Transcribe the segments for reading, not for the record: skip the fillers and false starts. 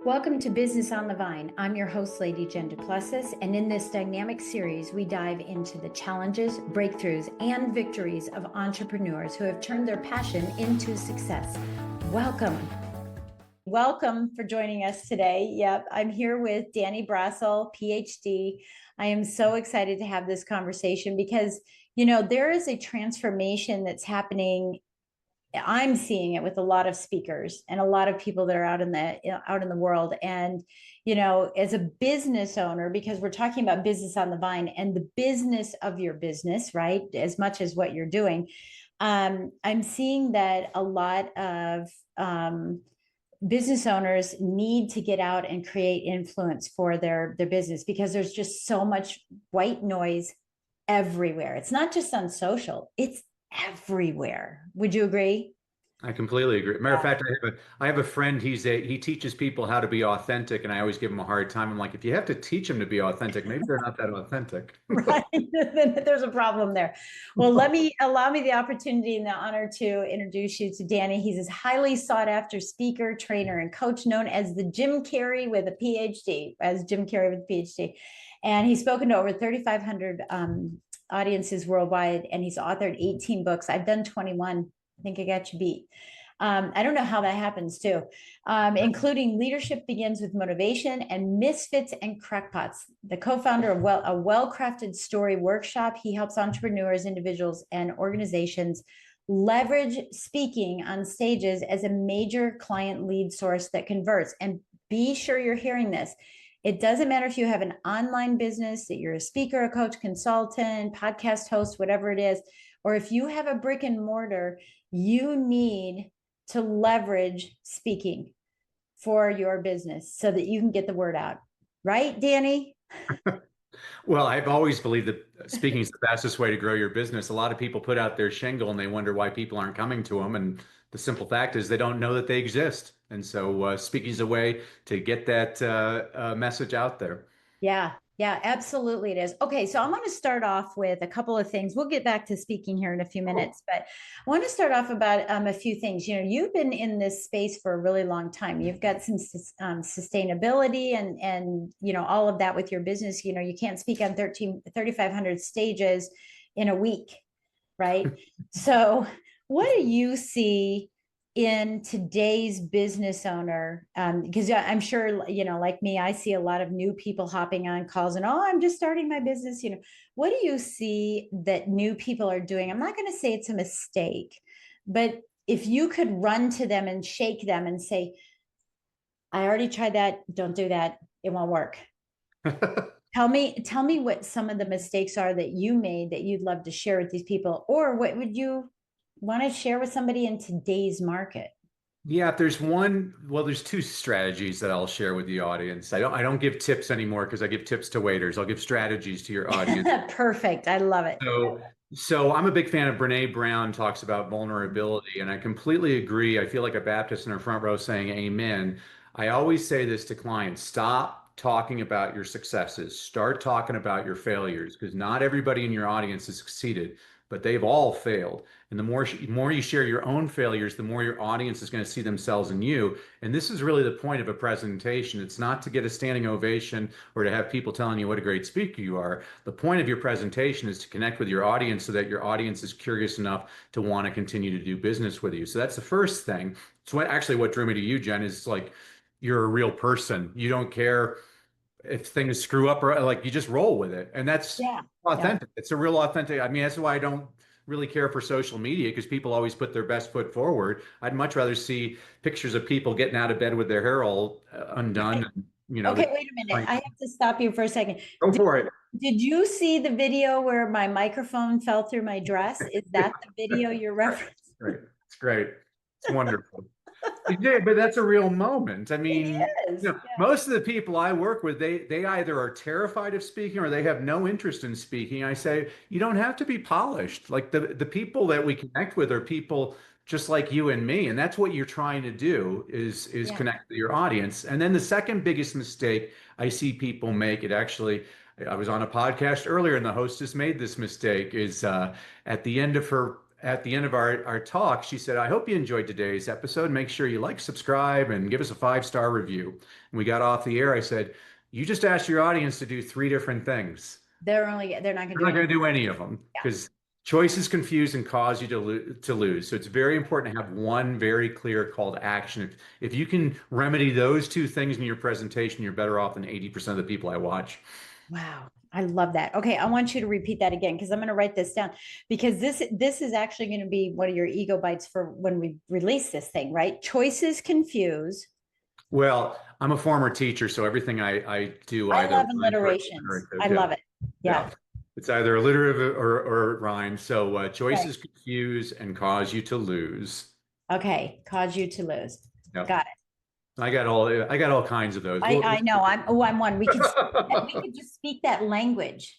Welcome to Business on the Vine. I'm your host, Lady Jen Du Plessis, and in this dynamic series, we dive into the challenges, breakthroughs, and victories of entrepreneurs who have turned their passion into success. Welcome. Welcome for joining us today. Yep, I'm here with Danny Brassell, PhD. I am so excited to have this conversation because, there is a transformation that's happening. I'm seeing it with a lot of speakers and a lot of people that are out in the world. And, as a business owner, because we're talking about business on the vine and the business of your business, right? As much as what you're doing. I'm seeing that a lot of business owners need to get out and create influence for their business because there's just so much white noise everywhere. It's not just on social, it's everywhere. Would you agree? I completely agree. Matter of Yeah. fact, I have a friend. He teaches people how to be authentic, and I always give him a hard time. I'm like, if you have to teach them to be authentic, maybe they're not that authentic. Right. Then there's a problem there. Well, allow me the opportunity and the honor to introduce you to Danny. He's a highly sought after speaker, trainer, and coach known as the Jim Carrey with a PhD, And he's spoken to over 3,500 audiences worldwide, and he's authored 18 books. I've done 21. I think I got you beat. I don't know how that happens too, including Leadership Begins with Motivation and Misfits and Crackpots, the co-founder of a well-crafted story workshop. He helps entrepreneurs, individuals, and organizations leverage speaking on stages as a major client lead source that converts. And be sure you're hearing this. It doesn't matter if you have an online business, that you're a speaker, a coach, consultant, podcast host, whatever it is, or if you have a brick and mortar, you need to leverage speaking for your business so that you can get the word out. Right, Danny? Well, I've always believed that speaking is the fastest way to grow your business. A lot of people put out their shingle and they wonder why people aren't coming to them. And the simple fact is they don't know that they exist. And so speaking is a way to get that message out there. Yeah, yeah, absolutely it is. Okay, so I'm going to start off with a couple of things. We'll get back to speaking here in a few minutes, but I want to start off about a few things. You've been in this space for a really long time. You've got some sustainability and all of that with your business. You can't speak on 3,500 stages in a week, right? So, what do you see in today's business owner? Because I'm sure, like me, I see a lot of new people hopping on calls and, oh, I'm just starting my business. What do you see that new people are doing? I'm not going to say it's a mistake, but if you could run to them and shake them and say, I already tried that, don't do that, it won't work. Tell me what some of the mistakes are that you made that you'd love to share with these people, or what would you want to share with somebody in today's market? Yeah, if there's one, well, there's two strategies that I'll share with the audience. I don't give tips anymore because I give tips to waiters. I'll give strategies to your audience. Perfect. I love it. So I'm a big fan of Brene Brown talks about vulnerability, and I completely agree. I feel like a Baptist in her front row saying amen. I always say this to clients, stop talking about your successes. Start talking about your failures because not everybody in your audience has succeeded, but they've all failed. And the more you share your own failures, the more your audience is going to see themselves in you. And this is really the point of a presentation. It's not to get a standing ovation or to have people telling you what a great speaker you are. The point of your presentation is to connect with your audience so that your audience is curious enough to want to continue to do business with you. So that's the first thing. So actually what drew me to you, Jen, is like you're a real person. You don't care if things screw up or like you just roll with it. And that's Yeah. Yeah. authentic. It's a real authentic. I mean, that's why I don't really care for social media because people always put their best foot forward. I'd much rather see pictures of people getting out of bed with their hair all undone. And, Okay, wait a minute. like, I have to stop you for a second. go Did, for it. did you see the video where my microphone fell through my dress? Is that the video you're referencing? Great. It's great. It's wonderful. Yeah, but that's a real moment. I It mean, is. Yeah. most of the people I work with, they either are terrified of speaking or they have no interest in speaking. I say, you don't have to be polished. Like the people that we connect with are people just like you and me, and that's what you're trying to do is Yeah. connect with your audience. And then the second biggest mistake I see people make, it actually, I was on a podcast earlier and the hostess made this mistake, is at the end of her at the end of our talk, she said, I hope you enjoyed today's episode. Make sure you like, subscribe, and give us a 5-star review. And we got off the air. I said, you just asked your audience to do 3 different things. They're not going to They're do not going anything. to do any of them because choices confuse and cause you to lose. So it's very important to have one very clear call to action. If you can remedy those 2 things in your presentation, you're better off than 80% of the people I watch. Wow. I love that. Okay, I want you to repeat that again because I'm going to write this down because this is actually going to be one of your ego bites for when we release this thing, right? Choices confuse. Well, I'm a former teacher, so everything I do I either love rhymes or alliterations. I yeah, love it. yeah. Yeah. It's either alliterative or rhyme. So Right. choices confuse and cause you to lose. Okay. Cause you to lose. Yep. Got I got all kinds of those. I know. I'm one. We could just speak that language.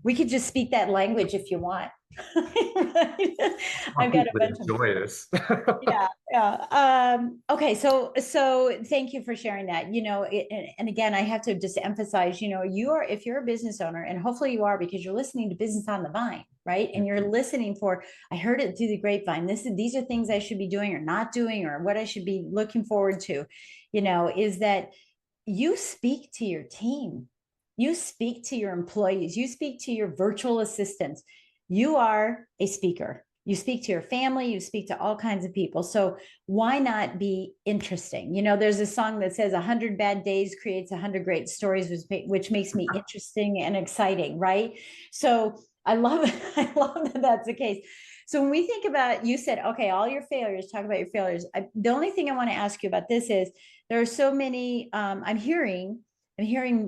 We could just speak that language if you want. Want I've got a people to bunch of enjoy this. yeah, yeah. Okay, so thank you for sharing that. And again, I have to just emphasize, if you're a business owner, and hopefully you are because you're listening to Business on the Vine, right? And you're listening for, I heard it through the grapevine. These are things I should be doing or not doing, or what I should be looking forward to, is that you speak to your team, you speak to your employees, you speak to your virtual assistants. You are a speaker. You speak to your family, you speak to all kinds of people. So why not be interesting? There's a song that says 100 bad days creates 100 great stories, which makes me interesting and exciting, right? So I love it. I love that that's the case. So when we think about, you said, okay, all your failures, talk about your failures. The only thing I want to ask you about this is there are so many, I'm hearing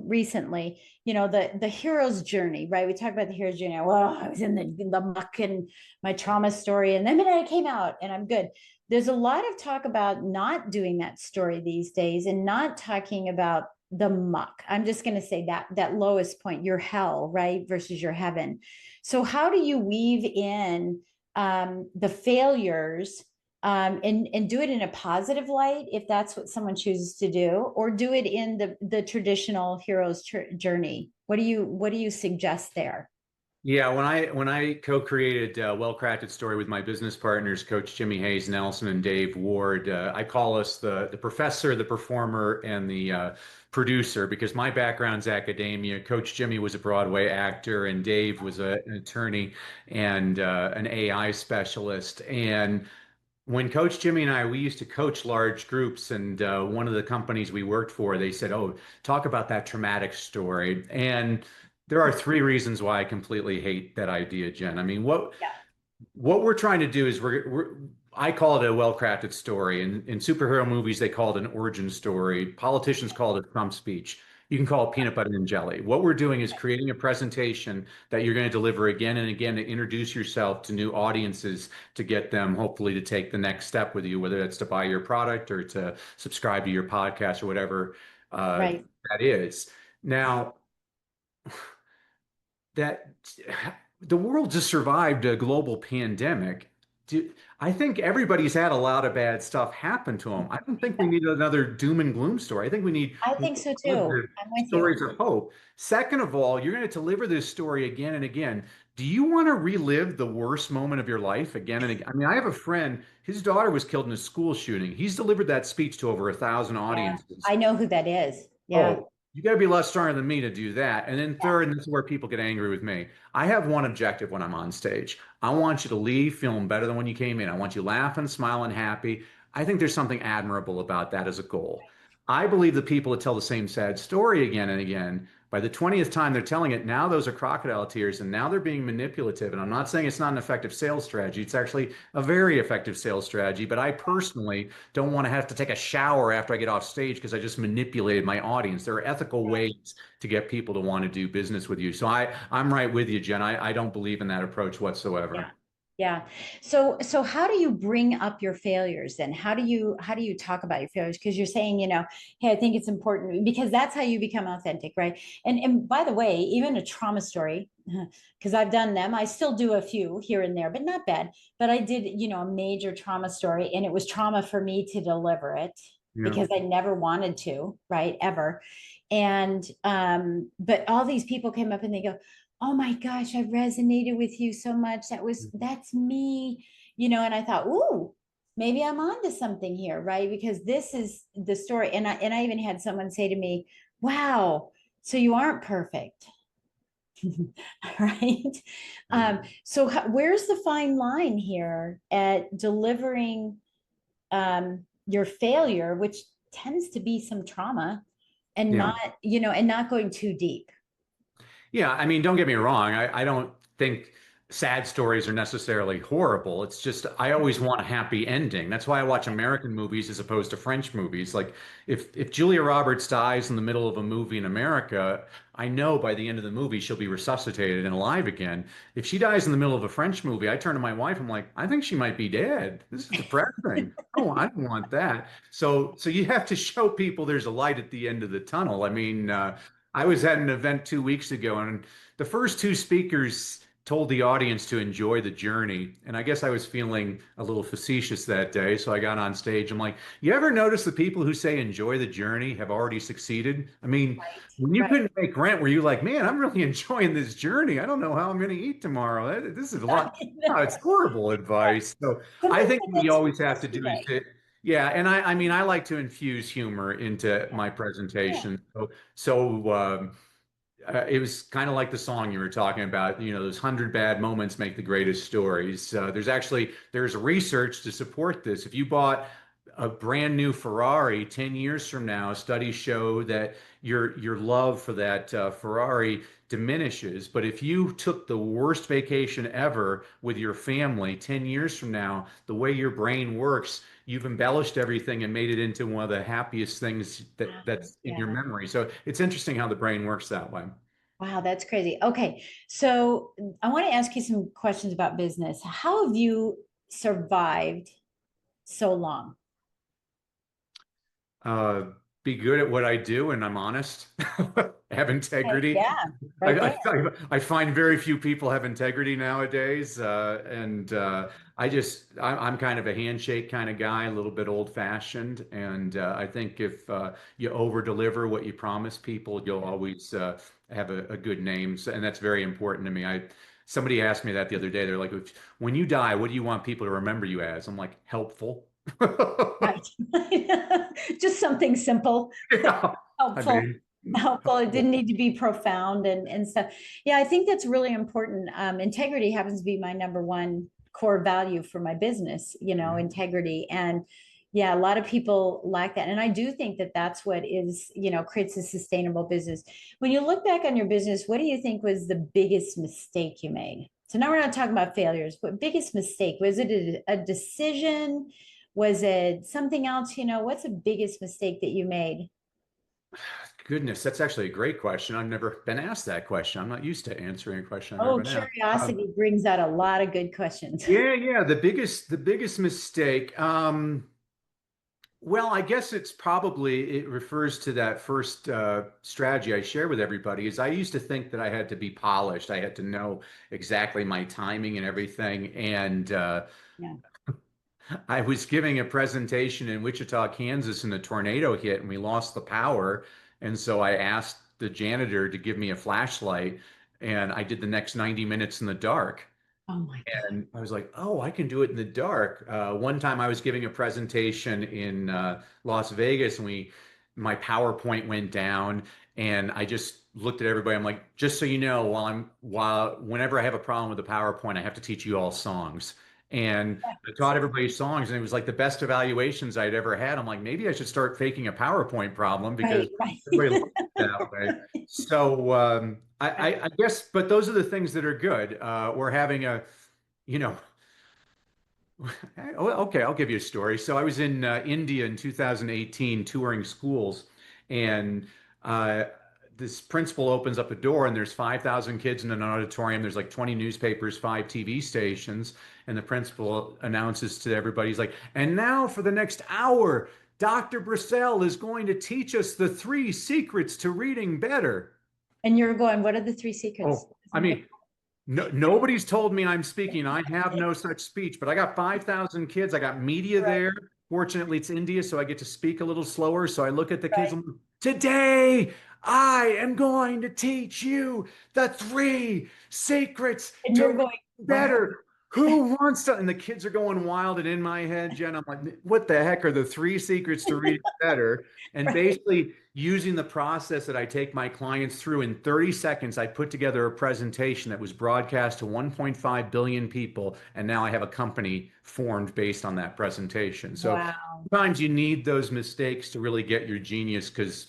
recently, the hero's journey, right? We talk about the hero's journey. Well, I was in the muck and my trauma story, and then I came out and I'm good. There's a lot of talk about not doing that story these days and not talking about the muck. I'm just going to say that lowest point, your hell, right, versus your heaven. So how do you weave in the failures and do it in a positive light if that's what someone chooses to do, or do it in the traditional hero's journey? What do you suggest there? Yeah, when I co-created Well Crafted Story with my business partners, Coach Jimmy Hayes Nelson and Dave Ward, I call us the professor, the performer, and the producer because my background's academia. Coach Jimmy was a Broadway actor, and Dave was an attorney and an AI specialist. And when Coach Jimmy and we used to coach large groups, and one of the companies we worked for, they said, "Oh, talk about that traumatic story." And there are 3 reasons why I completely hate that idea, Jen. I mean, Yeah, what we're trying to do is I call it a well-crafted story. In superhero movies, they call it an origin story. Politicians call it a Trump speech. You can call it peanut butter and jelly. What we're doing is creating a presentation that you're going to deliver again and again to introduce yourself to new audiences to get them hopefully to take the next step with you, whether that's to buy your product or to subscribe to your podcast or whatever right. that is. Now, that the world just survived a global pandemic. I think everybody's had a lot of bad stuff happen to them. I don't think we need another doom and gloom story. I think we need I more think so too. positive I'm with you. stories of hope. Second of all, you're going to deliver this story again and again. Do you want to relive the worst moment of your life again and again? I mean, I have a friend, his daughter was killed in a school shooting. He's delivered that speech to over 1,000 Yeah, audiences. I know who that is. Yeah, Oh, you got to be a lot stronger than me to do that. And then yeah, third, and this is where people get angry with me. I have one objective when I'm on stage. I want you to leave feeling better than when you came in. I want you laughing, smiling, happy. I think there's something admirable about that as a goal. I believe the people that tell the same sad story again and again, by the 20th time they're telling it, now those are crocodile tears and now they're being manipulative. And I'm not saying it's not an effective sales strategy. It's actually a very effective sales strategy. But I personally don't want to have to take a shower after I get off stage because I just manipulated my audience. There are ethical yeah. ways to get people to want to do business with you. So I'm right with you, Jen. I don't believe in that approach Yeah. whatsoever. Yeah. So how do you bring up your failures then? How do you talk about your failures? Because you're saying, hey, I think it's important because that's how you become authentic, right? And by the way, even a trauma story, because I've done them, I still do a few here and there, but not bad. But I did, a major trauma story, and it was trauma for me to deliver it Yeah. because I never wanted to, right? Ever. And but all these people came up and they go, oh my gosh, I resonated with you so much. That's me, and I thought, ooh, maybe I'm onto something here, right? Because this is the story. And I even had someone say to me, wow, so you aren't perfect. Right. Right. So where's the fine line here at delivering your failure, which tends to be some trauma, and Yeah. not going too deep. Yeah, I mean, don't get me wrong. I don't think sad stories are necessarily horrible. It's just I always want a happy ending. That's why I watch American movies as opposed to French movies. Like if Julia Roberts dies in the middle of a movie in America, I know by the end of the movie she'll be resuscitated and alive again. If she dies in the middle of a French movie, I turn to my wife, I'm like, I think she might be dead. This is depressing. Oh, I don't want that. So you have to show people there's a light at the end of the tunnel. I mean, I was at an event 2 weeks ago, and the first two speakers told the audience to enjoy the journey. And I guess I was feeling a little facetious that day. So I got on stage. I'm like, you ever notice the people who say enjoy the journey have already succeeded? I mean, when you Right. couldn't make rent, were you like, man, I'm really enjoying this journey. I don't know how I'm going to eat tomorrow. This is a lot. No, it's horrible advice. So I Sometimes think I what get you to always have to do is yesterday. to, yeah. And I mean, I like to infuse humor into Yeah. my Yeah. presentation. So it was kind of like the song you were talking about. You know, those 100 bad moments make the greatest stories. There's research to support this. If you bought a brand new Ferrari 10 years from now, studies show that your love for that Ferrari diminishes. But if you took the worst vacation ever with your family 10 years from now, the way your brain works, you've embellished everything and made it into one of the happiest things that's in your Yeah. memory. So it's interesting how the brain works that way. Wow, that's crazy. Okay. So I want to ask you some questions about business. How have you survived so long? Uh, be good at what I do, and I'm honest. Have Okay. integrity. Yeah, right there. I find very few people have integrity nowadays, and I'm kind of a handshake kind of guy, a little bit old-fashioned, and I think if you over-deliver what you promise people, you'll always have a good name, and that's very important to me. Somebody asked me that the other day. They're like, "When you die, what do you want people to remember you as?" I'm like, "Helpful." Right. Just something simple, Yeah. I helpful, mean, helpful. It didn't need to be profound and stuff. Yeah, I think that's really important. Integrity happens to be my number one core value for my business, integrity. And yeah, a lot of people lack that. And I do think that that's what creates a sustainable business. When you look back on your business, what do you think was the biggest mistake you made? So now we're not talking about failures, but biggest mistake, was it a decision? Was it something else? What's the biggest mistake that you made? goodness, that's actually a great question. I've never been asked that question. I'm not used to answering a question I've never Oh, been asked. curiosity brings out a lot of good questions. Yeah, the biggest mistake. Well, I guess it refers to that first strategy I share with everybody. Is I used to think that I had to be polished. I had to know exactly my timing and everything. And Yeah. I was giving a presentation in Wichita, Kansas, and a tornado hit, and we lost the power. And so I asked the janitor to give me a flashlight, and I did the next 90 minutes in the dark. Oh my God. And I was like, oh, I can do it in the dark. One time I was giving a presentation in Las Vegas, and my PowerPoint went down, and I just looked at everybody. I'm like, just so you know, whenever I have a problem with the PowerPoint, I have to teach you all songs. And I taught everybody songs, and it was like the best evaluations I'd ever had. I'm like, maybe I should start faking a PowerPoint problem because Right, right. everybody likes it that way. So I guess, but those are the things that are good. We're having you know, okay, I'll give you a story. So I was in India in 2018 touring schools, and uh, this principal opens up a door, and there's 5,000 kids in an auditorium. There's like 20 newspapers, five TV stations, and the principal announces to everybody, he's like, and now for the next hour, Dr. Brassell is going to teach us the three secrets to reading better. And you're going, what are the three secrets? Oh, I mean, no, nobody's told me I'm speaking. I have no such speech, but I got 5,000 kids. I got media Right, there. Fortunately, it's India, so I get to speak a little slower. So I look at the kids, right. I'm like, Today, I am going to teach you the 3 secrets And to you're read going, what? better. Who wants to? And the kids are going wild. And in my head, Jen, I'm like, what the heck are the 3 secrets to reading better? And Right. basically, using the process that I take my clients through in 30 seconds, I put together a presentation that was broadcast to 1.5 billion people. And now I have a company formed based on that presentation. So Wow. sometimes you need those mistakes to really get your genius because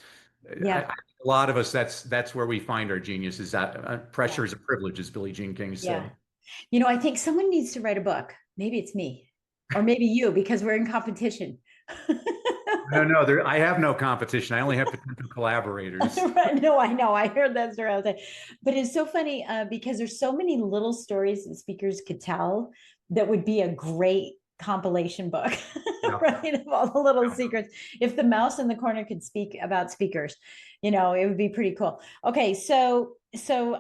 Yeah. a lot of us, that's where we find our genius is that Yeah. pressure is a privilege, as Billie Jean King Yeah. said. I think someone needs to write a book. Maybe it's me, or maybe you, because we're in competition. No, no, I have no competition. I only have potential collaborators. Right. No, I know. I heard that story all the time. But it's so funny because there's so many little stories that speakers could tell that would be a great compilation book, Yeah. right? Of all the little secrets. If the mouse in the corner could speak about speakers, it would be pretty cool. Okay, so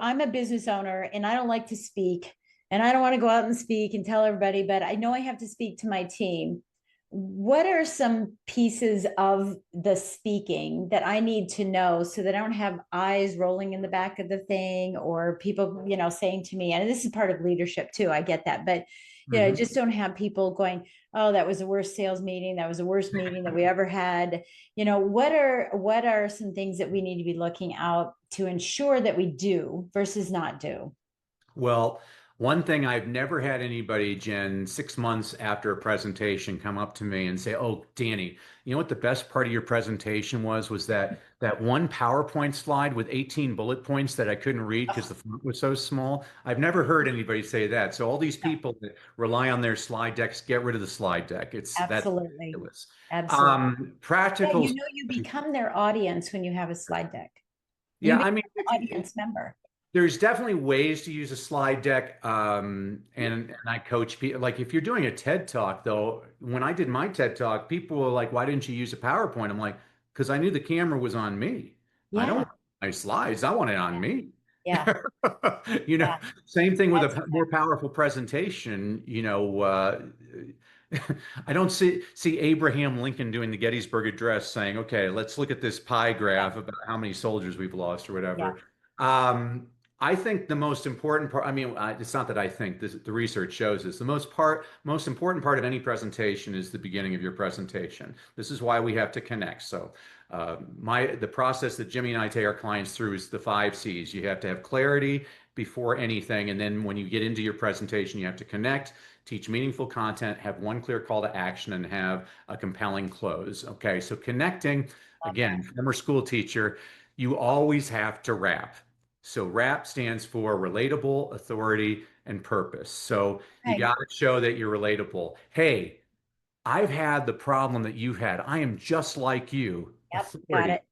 I'm a business owner and I don't like to speak and I don't want to go out and speak and tell everybody, but I know I have to speak to my team. What are some pieces of the speaking that I need to know so that I don't have eyes rolling in the back of the thing or people, saying to me, and this is part of leadership too, I get that, but Mhm. just don't have people going, oh, that was the worst sales meeting, that was the worst meeting that we ever had. What are some things that we need to be looking out to ensure that we do versus not do? Well, one thing I've never had anybody, Jen, 6 months after a presentation come up to me and say, "Oh, Danny, you know what the best part of your presentation was that one PowerPoint slide with 18 bullet points that I couldn't read because Oh, the font was so small." I've never heard anybody say that. So all these no, people that rely on their slide decks, get rid of the slide deck. That's absolutely. ridiculous. Absolutely. Yeah, Practical. you become their audience when you have a slide deck. You Yeah, I become mean, an audience member. there's definitely ways to use a slide deck, Yeah. and I coach people. Like if you're doing a TED Talk, though, when I did my TED Talk, people were like, "Why didn't you use a PowerPoint?" I'm like, "Because I knew the camera was on me. I don't Yeah. want my slides. I want it on Yeah. me." Yeah. You know, Yeah. same thing with That's a more exactly. powerful presentation. I don't see Abraham Lincoln doing the Gettysburg Address saying, "Okay, let's look at this pie Yeah. graph about how many soldiers we've lost or Yeah. whatever." Um, I think the most important part, I mean, it's not that I think this, the research shows this. Most important part of any presentation is the beginning of your presentation. This is why we have to connect. So, the process that Jimmy and I take our clients through is the 5 C's. You have to have clarity before anything, and then when you get into your presentation, you have to connect, teach meaningful content, have one clear call to action, and have a compelling close. Okay, so connecting, Love again, that. former school teacher, you always have to wrap. So RAP stands for relatable, authority, and purpose. So you Okay. got to show that you're relatable. Hey, I've had the problem that you've had. I am just like you. Yep. Got Authority, it.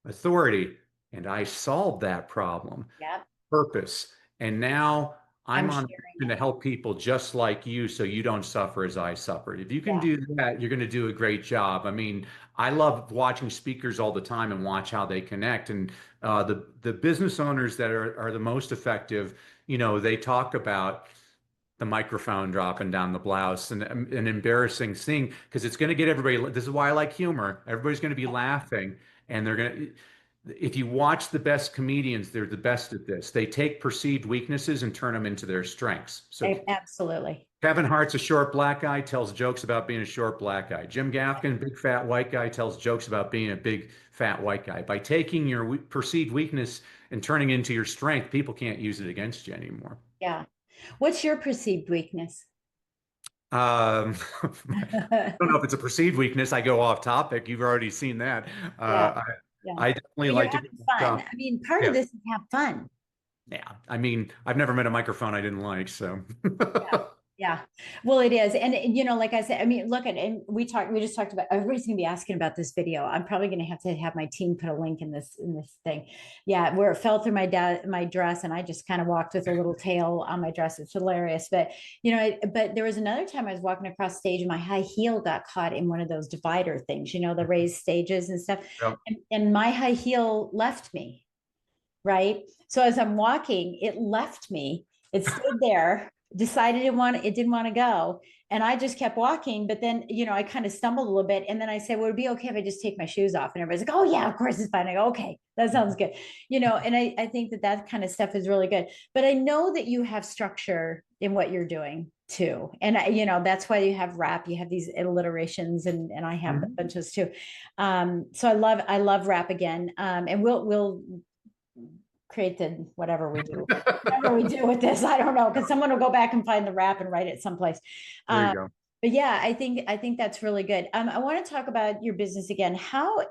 authority, and I solved that problem. Yep. Purpose. And now I'm I'm on a sharing mission it. to help people just like you so you don't suffer as I suffered. If you can Yeah. do that, you're going to do a great job. I mean, I love watching speakers all the time and watch how they connect. And the business owners that are the most effective, they talk about the microphone dropping down the blouse and an embarrassing thing because it's going to get everybody. This is why I like humor. Everybody's going to be laughing and they're going to. If you watch the best comedians, they're the best at this. They take perceived weaknesses and turn them into their strengths. So Absolutely. Kevin Hart's a short black guy, tells jokes about being a short black guy. Jim Gaffigan, big fat white guy, tells jokes about being a big fat white guy. By taking your perceived weakness and turning it into your strength, people can't use it against you anymore. Yeah. What's your perceived weakness? I don't know if it's a perceived weakness. I go off topic. You've already seen that. Yeah. Uh, Yeah. I definitely But you're like to having get fun. stuff. I mean, part of Yeah, this is have fun. yeah. I mean, I've never met a microphone I didn't like. So, Yeah. Yeah. Well, it is. And like I said, I mean, look at and we just talked about everybody's gonna be asking about this video. I'm probably gonna have to have my team put a link in this thing. Yeah, where it fell through my dress and I just kind of walked with a little tail on my dress. It's hilarious. But but there was another time I was walking across stage and my high heel got caught in one of those divider things, the raised stages and stuff. yeah. And my high heel left me, right? So as I'm walking, it left me. It stayed there, decided it didn't want to go. And I just kept walking. But then, I kind of stumbled a little bit. And then I said, would it be okay if I just take my shoes off? And everybody's like, oh, yeah, of course it's fine. I go, okay, that sounds good. And I think that kind of stuff is really good. But I know that you have structure in what you're doing too. And that's why you have rap, you have these alliterations, and I have the Mhm. bunches too. So I love rap again. And we'll create the whatever we do with this. I don't know, because someone will go back and find the rap and write it someplace. There you Um, go. but yeah, I think that's really good. I want to talk about your business again.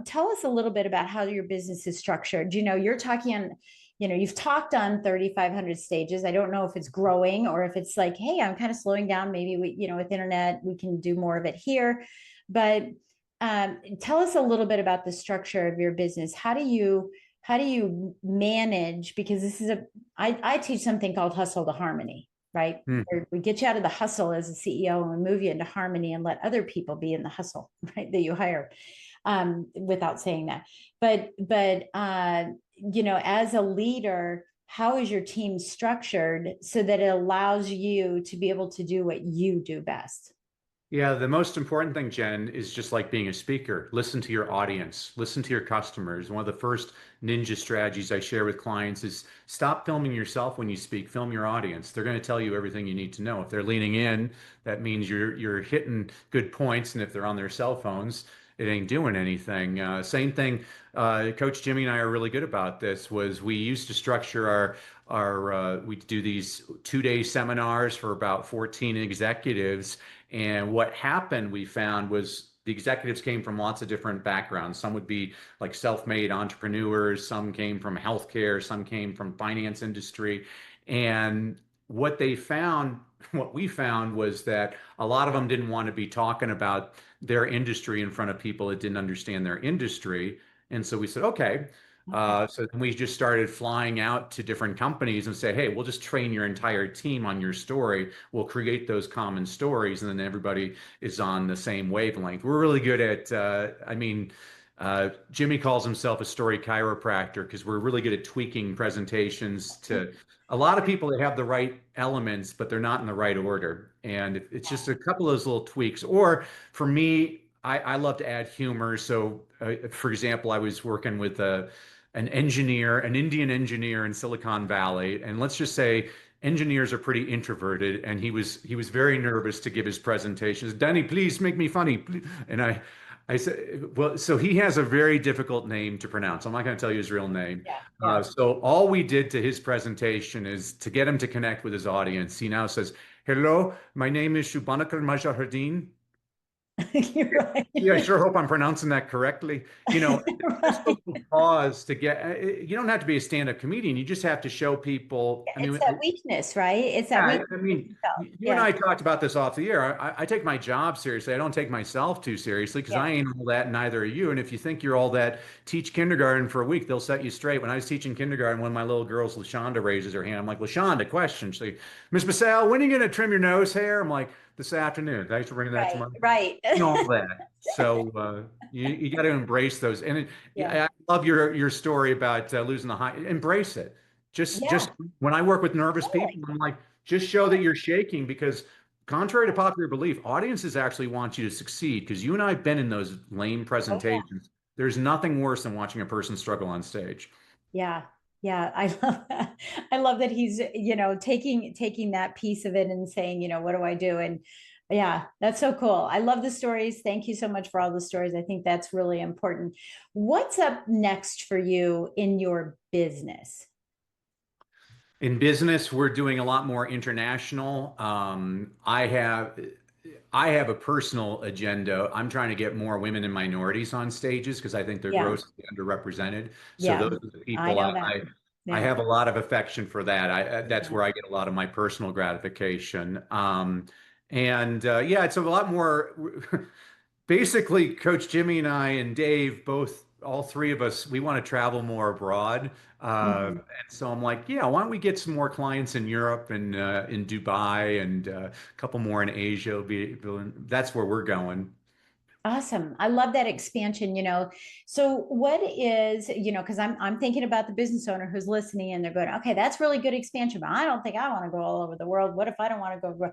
Tell us a little bit about how your business is structured. You're talking on, you've talked on 3,500 stages. I don't know if it's growing or if it's like, hey, I'm kind of slowing down. Maybe with internet, we can do more of it here. But tell us a little bit about the structure of your business. How do you manage, because I teach something called hustle to harmony, right? Hmm. Where we get you out of the hustle as a CEO and we move you into harmony and let other people be in the hustle, right, that you hire, without saying that. But as a leader, how is your team structured so that it allows you to be able to do what you do best? Yeah, the most important thing, Jen, is just like being a speaker. Listen to your audience, listen to your customers. One of the first ninja strategies I share with clients is stop filming yourself when you speak, film your audience. They're going to tell you everything you need to know. If they're leaning in, that means you're hitting good points, and if they're on their cell phones, it ain't doing anything. Same thing. Coach Jimmy and I are really good about this. Was we used to structure our we do these 2-day seminars for about 14 executives, and what happened, we found, was the executives came from lots of different backgrounds. Some would be like self-made entrepreneurs, some came from healthcare, some came from finance industry. And what they found, what we found was that a lot of them didn't want to be talking about their industry in front of people that didn't understand their industry. And so we said, okay. Okay. So then we just started flying out to different companies and say, hey, we'll just train your entire team on your story. We'll create those common stories, and then everybody is on the same wavelength. We're really good at, Jimmy calls himself a story chiropractor because we're really good at tweaking presentations to a lot of people that have the right elements, but they're not in the right order. And it's just a couple of those little tweaks. Or for me, I love to add humor. So, for example, I was working with an engineer, an Indian engineer in Silicon Valley, and let's just say engineers are pretty introverted, and he was very nervous to give his presentations. Danny, please make me funny, please. And I said, well, so he has a very difficult name to pronounce. I'm not going to tell you his real name. Yeah, yeah. So all we did to his presentation is to get him to connect with his audience. He now says, "Hello, my name is Shubhankar Majahardeen. You're right. Yeah, I sure hope I'm pronouncing that correctly. Just a Right. little pause to get, you don't have to be a stand-up comedian. You just have to show people. I It's mean, that weakness, right? It's that yeah, weakness I that mean, you felt. you and Yeah, I talked about this off the air. I take my job seriously. I don't take myself too seriously because yeah, I ain't all that, and neither are you. And if you think you're all that, teach kindergarten for a week. They'll set you straight. When I was teaching kindergarten, one of my little girls, LaShonda, raises her hand. I'm like, LaShonda, question. She's like, Miss Bassell, when are you going to trim your nose hair? I'm like, this afternoon. Thanks for bringing that to right, my right. all that. So you got to embrace those. And Yeah. I love your story about losing the high. Embrace it. Just Yeah, when I work with nervous totally. people, I'm like, just show that you're shaking because contrary to popular belief, audiences actually want you to succeed because you and I have been in those lame Oh yeah. presentations. There's nothing worse than watching a person struggle on stage. Yeah. Yeah. I love that. I love that he's, taking that piece of it and saying, what do I do? And yeah, that's so cool. I love the stories. Thank you so much for all the stories. I think that's really important. What's up next for you in your business? In business, we're doing a lot more international. I have a personal agenda. I'm trying to get more women and minorities on stages because I think they're Yeah. grossly underrepresented. So Yeah. those are the I people know that. I Yeah. have a lot of affection for that. That's Yeah. where I get a lot of my personal gratification. And yeah, it's a lot more. Basically, Coach Jimmy and I and Dave, both, all three of us, we want to travel more abroad. Mhm. And so I'm like, yeah, why don't we get some more clients in Europe and in Dubai and a couple more in Asia? That's where we're going. Awesome. I love that expansion. So what is, because I'm thinking about the business owner who's listening and they're going, okay, that's really good expansion, but I don't think I want to go all over the world. What if I don't want to go?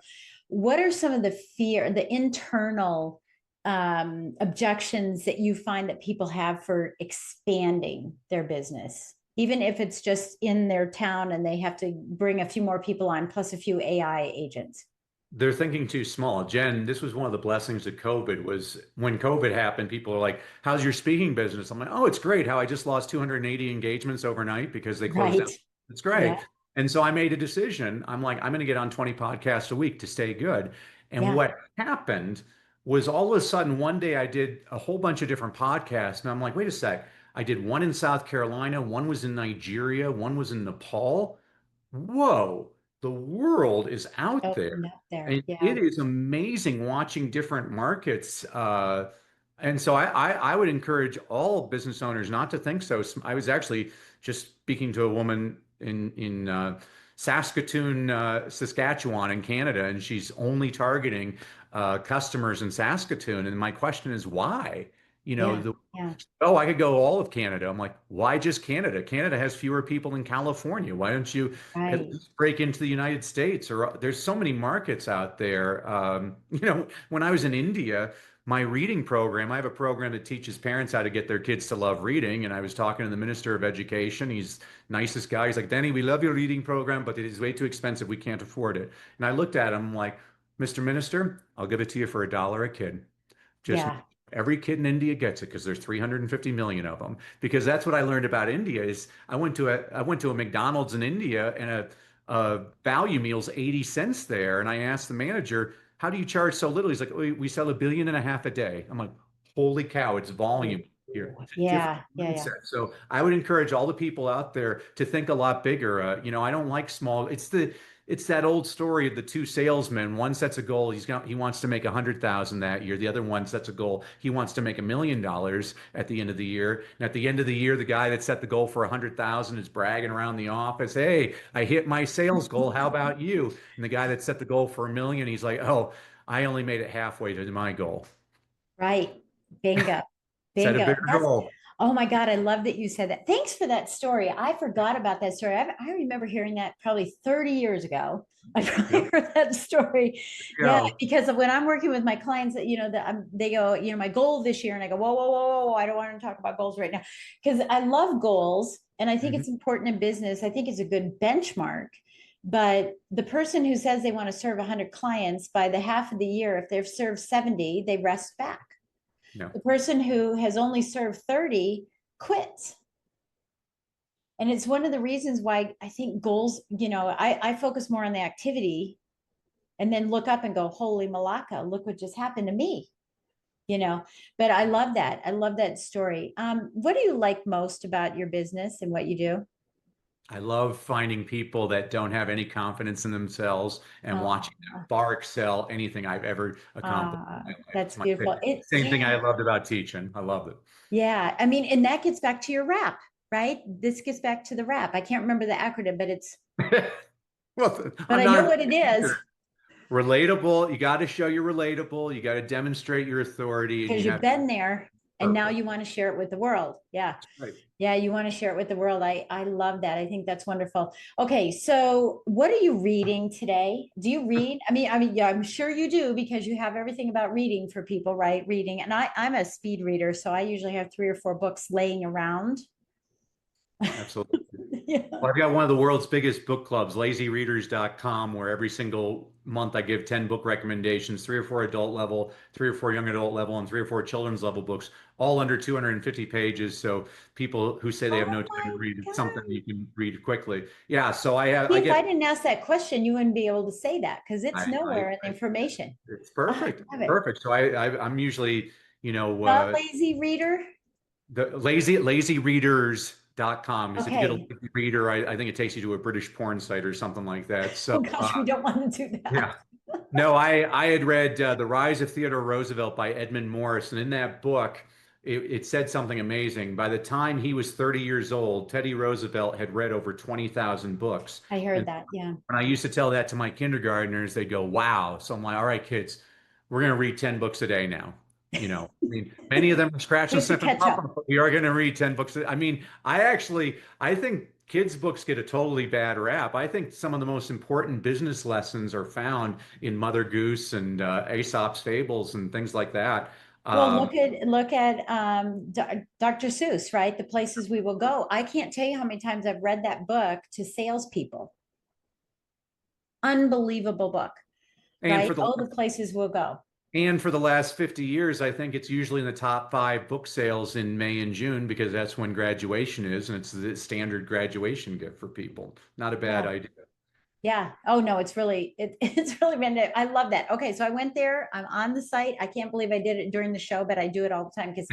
What are some of the internal objections that you find that people have for expanding their business? Even if it's just in their town and they have to bring a few more people on, plus a few AI agents. They're thinking too small. Jen, this was one of the blessings of COVID was when COVID happened, people are like, how's your speaking business? I'm like, oh, it's great. How I just lost 280 engagements overnight because they closed down. Right. It's Yeah. great. And so I made a decision. I'm like, I'm going to get on 20 podcasts a week to stay good. And Yeah. what happened was all of a sudden one day I did a whole bunch of different podcasts. And I'm like, wait a sec. I did one in South Carolina, one was in Nigeria, one was in Nepal. Whoa, the world is out there. Opened up there. And Yeah. it is amazing watching different markets. And so I would encourage all business owners not to think so. I was actually just speaking to a woman in Saskatoon, Saskatchewan in Canada, and she's only targeting customers in Saskatoon. And my question is why? You know, Yeah. the Yeah. Oh, I could go all of Canada. I'm like, why just Canada? Canada has fewer people than California. Why don't you at Right. least break into the United States? Or there's so many markets out there. When I was in India, my reading program, I have a program that teaches parents how to get their kids to love reading. And I was talking to the Minister of Education. He's nicest guy. He's like, Denny, we love your reading program, but it is way too expensive. We can't afford it. And I looked at him like, Mr. Minister, I'll give it to you for $1 a kid. Just Yeah. every kid in India gets it because there's 350 million of them. Because that's what I learned about India is I went to a McDonald's in India and a value meal's 80 cents there. And I asked the manager, how do you charge so little? He's like, we sell 1.5 billion a day. I'm like, holy cow, it's Oh, volume here. It's a different yeah. Yeah. Yeah. mindset. So I would encourage all the people out there to think a lot bigger. I don't like small. It's that old story of the two salesmen. One sets a goal. He wants to make 100,000 that year. The other one sets a goal. He wants to make $1 million at the end of the year. And at the end of the year, the guy that set the goal for 100,000 is bragging around the office. Hey, I hit my sales goal. How about you? And the guy that set the goal for 1 million, he's like, oh, I only made it halfway to my goal. Right. Bingo. Set a Bingo. bigger goal. Oh my God. I love that you said that. Thanks for that story. I forgot about that story. I remember hearing that probably 30 years ago. I probably Yep. heard that story. Yeah. Go. Because when I'm working with my clients, they go, my goal this year, and I go, whoa, whoa, whoa, whoa. I don't want to talk about goals right now because I love goals. And I think Mhm. it's important in business. I think it's a good benchmark. But the person who says they want to serve 100 clients by the half of the year, if they've served 70, they rest back. No. The person who has only served 30 quits. And it's one of the reasons why I think goals, I focus more on the activity and then look up and go, holy malaka, look what just happened to me. But I love that. I love that story. What do you like most about your business and what you do? I love finding people that don't have any confidence in themselves and watching them Oh, far excel anything I've ever accomplished in my life. that's It's my beautiful. same thing I Yeah, loved about teaching. I loved it. yeah. I mean, and that gets back to your wrap, right? This gets back to the wrap. I can't remember the acronym, Well, but I'm I not know a what it great is teacher. Relatable. You got to show you're relatable. You got to demonstrate your authority, and because you you've have been there and now purpose. you want to share it with the world. Yeah. Right. Yeah, you want to share it with the world. I love that. I think that's wonderful. Okay, so what are you reading today? Do you read? I mean, yeah, I'm sure you do because you have everything about reading for people, right? Reading. And I'm a speed reader, so I usually have 3 or 4 books laying around. Absolutely. Yeah. Well, I've got one of the world's biggest book clubs, lazyreaders.com, where every single month I give 10 book recommendations, 3 or 4 adult level, 3 or 4 young adult level, and 3 or 4 children's level books, all under 250 pages. So people who say they have Oh no time my to read, it's something God. you can read quickly. Yeah, so See, I if I get didn't ask that question, you wouldn't be able to say that because it's I nowhere in the information. it's Oh, I perfect. love it. Perfect. So I'm usually, you know, The lazy reader. the lazyreaders.com is if you get a Okay. lazy reader, I think it takes you to a British porn site or something like that. So Oh gosh, we don't want to do that. yeah. No, I had read The Rise of Theodore Roosevelt by Edmund Morris, and in that book, it said something amazing. By the time he was 30 years old, Teddy Roosevelt had read over 20,000 books. I heard And that. Yeah. when I used to tell that to my kindergartners, they go, "Wow." So I'm like, "All right, kids, we're going to read 10 books a day now." I mean, many of them are scratch We and have to sniff and catch pop. up. We are going to read 10 books. I mean, I think kids' books get a totally bad rap. I think some of the most important business lessons are found in Mother Goose and Aesop's fables and things like that. Well, Um, look at Dr. Seuss, right? The places we will go. I can't tell you how many times I've read that book to salespeople. Unbelievable book, and right? for the Oh, the places we'll go. And for the last 50 years, I think it's usually in the top 5 book sales in May and June because that's when graduation is, and it's the standard graduation gift for people. Not a bad Yeah. idea. Yeah. Oh no, it's really been, I love that. Okay. So I went there. I'm on the site. I can't believe I did it during the show, but I do it all the time because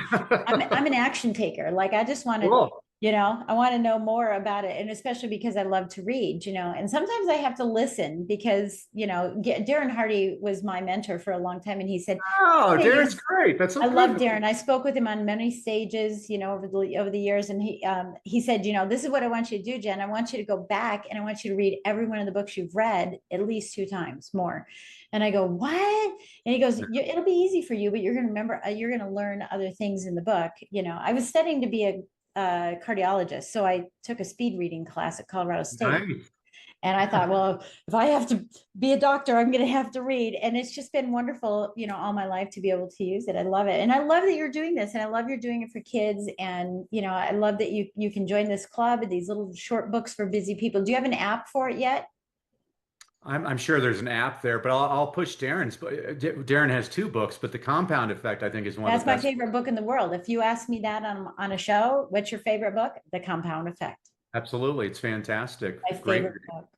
I'm an action taker. Like I just want to, Cool. I want to know more about it. And especially because I love to read, and sometimes I have to listen because, Darren Hardy was my mentor for a long time. And he said, Oh, hey, Darren's great. That's so I love good. Darren. I spoke with him on many stages, over the years, and he said, this is what I want you to do, Jen. I want you to go back and I want you to read every one of the books you've read at least 2 times more. And I go, what? And he goes, it'll be easy for you, but you're going to remember, you're going to learn other things in the book. I was studying to be a cardiologist, so I took a speed reading class at Colorado State. Nice. And I thought, well, if I have to be a doctor, I'm going to have to read. And it's just been wonderful, all my life to be able to use it. I love it. And I love that you're doing this. And I love you're doing it for kids. And, I love that you can join this club and these little short books for busy people. Do you have an app for it yet? I'm sure there's an app there, but I'll push Darren's. Darren has 2 books, but The Compound Effect, I think, is one of That's the my best. favorite book in the world. If you ask me that on a show, what's your favorite book? The Compound Effect. Absolutely. It's fantastic. My Great. favorite book.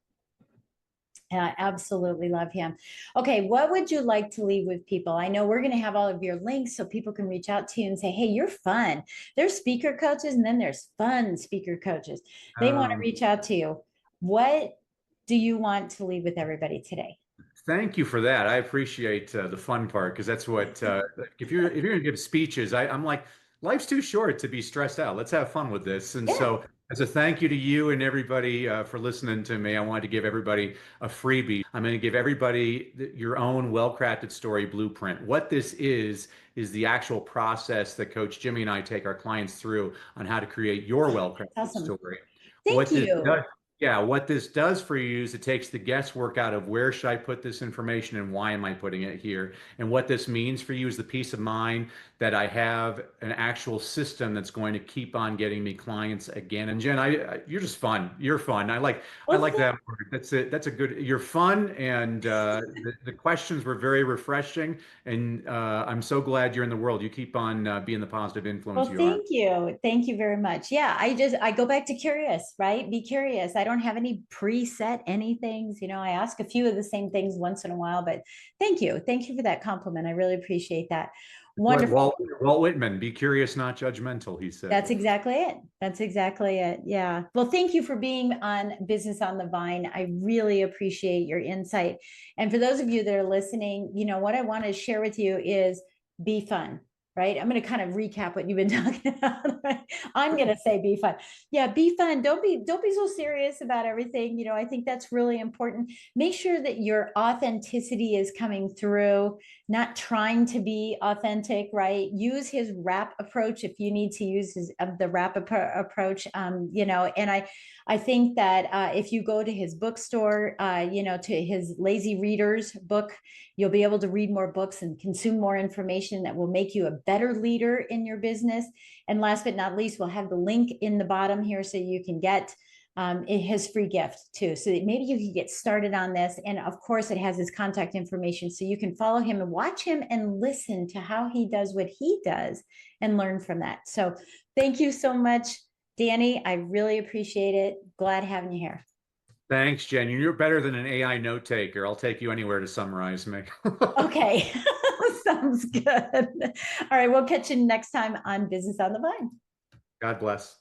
And I absolutely love him. Okay, what would you like to leave with people? I know we're going to have all of your links so people can reach out to you and say, hey, you're fun. There's speaker coaches and then there's fun speaker coaches. They want to Um, reach out to you. What do you want to leave with everybody today? Thank you for that. I appreciate the fun part because that's what if you're gonna give speeches, I'm like life's too short to be stressed out. Let's have fun with this. And Yeah, so, as a thank you to you and everybody for listening to me, I wanted to give everybody a freebie. I'm going to give everybody your own well-crafted story blueprint. What this is the actual process that Coach Jimmy and I take our clients through on how to create your well-crafted awesome. story. Thank What this you. does Yeah, what this does for you is it takes the guesswork out of where should I put this information and why am I putting it here? And what this means for you is the peace of mind that I have an actual system that's going to keep on getting me clients again. And Jen, you're just fun. You're fun. I Well, like that word. That's it. That's a good. You're fun, and the questions were very refreshing. And I'm so glad you're in the world. You keep on being the positive influence Well, you are. thank you. Thank you very much. Yeah, I go back to curious, right? Be curious. I don't have any preset anythings. I ask a few of the same things once in a while, but thank you. Thank you for that compliment. I really appreciate that. It's like Wonderful. Walt Whitman, be curious, not judgmental, he said. That's exactly it. That's exactly it. Yeah. Well, thank you for being on Business on the Vine. I really appreciate your insight. And for those of you that are listening, what I want to share with you is be fun, right? I'm going to kind of recap what you've been talking about. Right? I'm going to say be fun. Yeah, be fun. Don't be so serious about everything. I think that's really important. Make sure that your authenticity is coming through, not trying to be authentic, right? Use his rap approach if you need to use the rap approach. And I think that if you go to his bookstore, to his Lazy Readers book, you'll be able to read more books and consume more information that will make you a better leader in your business. And last but not least, we'll have the link in the bottom here so you can get his free gift too. So that maybe you can get started on this. And of course, it has his contact information so you can follow him and watch him and listen to how he does what he does and learn from that. So thank you so much, Danny. I really appreciate it. Glad having you here. Thanks, Jen. You're better than an AI note taker. I'll take you anywhere to summarize me. Okay. Sounds good. All right. We'll catch you next time on Business on the Vine. God bless.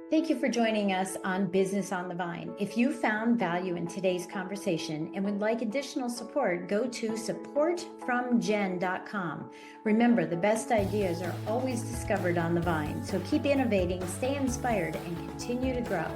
Thank you for joining us on Business on the Vine. If you found value in today's conversation and would like additional support, go to supportfromjen.com. Remember, the best ideas are always discovered on the Vine, so keep innovating, stay inspired, and continue to grow.